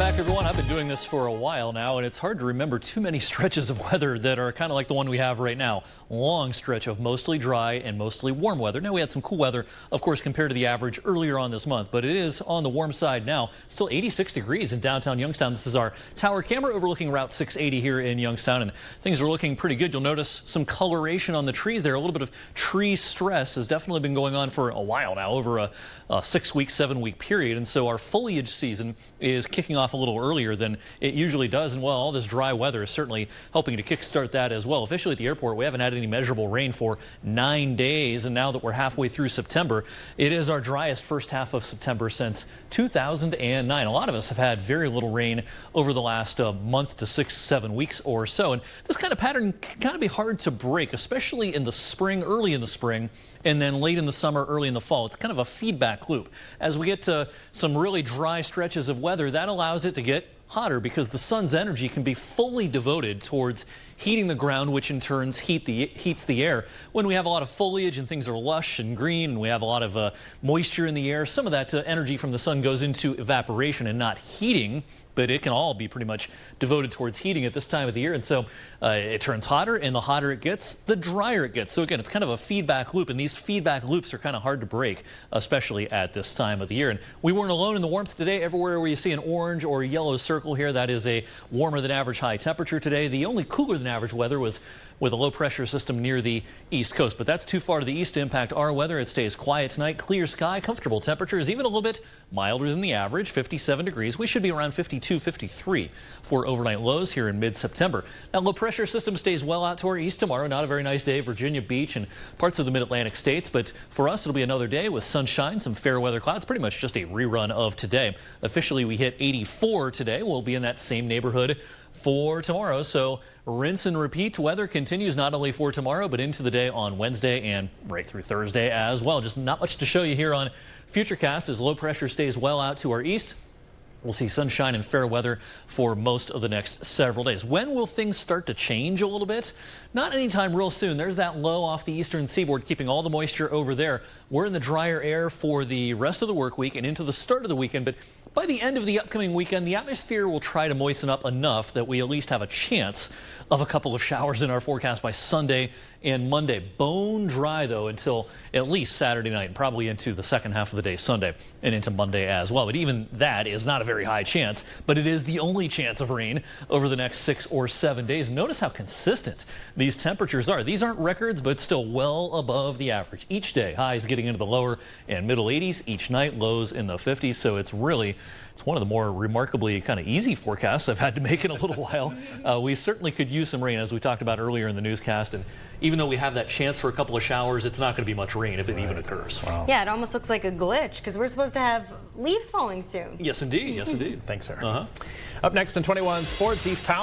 back, everyone. I've been doing this for a while now, and it's hard to remember too many stretches of weather that are kind of like the one we have right now. Long stretch of mostly dry and mostly warm weather. Now, we had some cool weather, of course, compared to the average earlier on this month, but it is on the warm side now. Still 86 degrees in downtown Youngstown. This is our tower camera overlooking Route 680 here in Youngstown, and things are looking pretty good. You'll notice some coloration on the trees there. A little bit of tree stress has definitely been going on for a while now, over a 6-week, 7-week period, and so our foliage season is kicking off a little earlier than it usually does, and well, all this dry weather is certainly helping to kickstart that as well. Officially at the airport, we haven't had any measurable rain for 9 days, and now that we're halfway through September, it is our driest first half of September since 2009. A lot of us have had very little rain over the last month to 6-7 weeks or so, and this kind of pattern can kind of be hard to break, especially in the spring, early in the spring, and then late in the summer, early in the fall. It's kind of a feedback loop. As we get to some really dry stretches of weather, that allows it to get hotter because the sun's energy can be fully devoted towards heating the ground, which in turn heats the air. When we have a lot of foliage and things are lush and green and we have a lot of moisture in the air, some of that energy from the sun goes into evaporation and not heating, but it can all be pretty much devoted towards heating at this time of the year. And so it turns hotter, and the hotter it gets, the drier it gets. So again, it's kind of a feedback loop, and these feedback loops are kind of hard to break, especially at this time of the year. And we weren't alone in the warmth today. Everywhere where you see an orange or yellow circle here, that is a warmer than average high temperature today. The only cooler than average weather was with a low pressure system near the east coast, but that's too far to the east to impact our weather. It stays quiet tonight, clear sky, comfortable temperatures, even a little bit milder than the average, 57 degrees. We should be around 52, 53 for overnight lows here in mid-September. That low pressure system stays well out to our east tomorrow. Not a very nice day, Virginia Beach and parts of the mid-Atlantic states, but for us it'll be another day with sunshine, some fair weather clouds, pretty much just a rerun of today. Officially we hit 84 today. We'll be in that same neighborhood for tomorrow, so rinse and repeat weather continues not only for tomorrow but into the day on Wednesday and right through Thursday as well. Just not much to show you here on Futurecast as low pressure stays well out to our east. We'll see sunshine and fair weather for most of the next several days. When will things start to change a little bit? Not anytime real soon. There's that low off the eastern seaboard keeping all the moisture over there. We're in the drier air for the rest of the work week and into the start of the weekend, but by the end of the upcoming weekend, the atmosphere will try to moisten up enough that we at least have a chance of a couple of showers in our forecast by Sunday and Monday. Bone dry, though, until at least Saturday night and probably into the second half of the day Sunday and into Monday as well. But even that is not a very high chance, but it is the only chance of rain over the next 6 or 7 days. Notice how consistent these temperatures are. These aren't records, but still well above the average. Each day, highs getting into the lower and middle 80s. Each night, lows in the 50s. So it's one of the more remarkably kind of easy forecasts I've had to make in a little while. We certainly could use some rain, as we talked about earlier in the newscast. And even though we have that chance for a couple of showers, it's not going to be much rain if it even occurs. Wow. Yeah, it almost looks like a glitch because we're supposed to have leaves falling soon. Yes, indeed. Yes, indeed. Thanks, Sarah. Up next in 21 Sports, East Powell.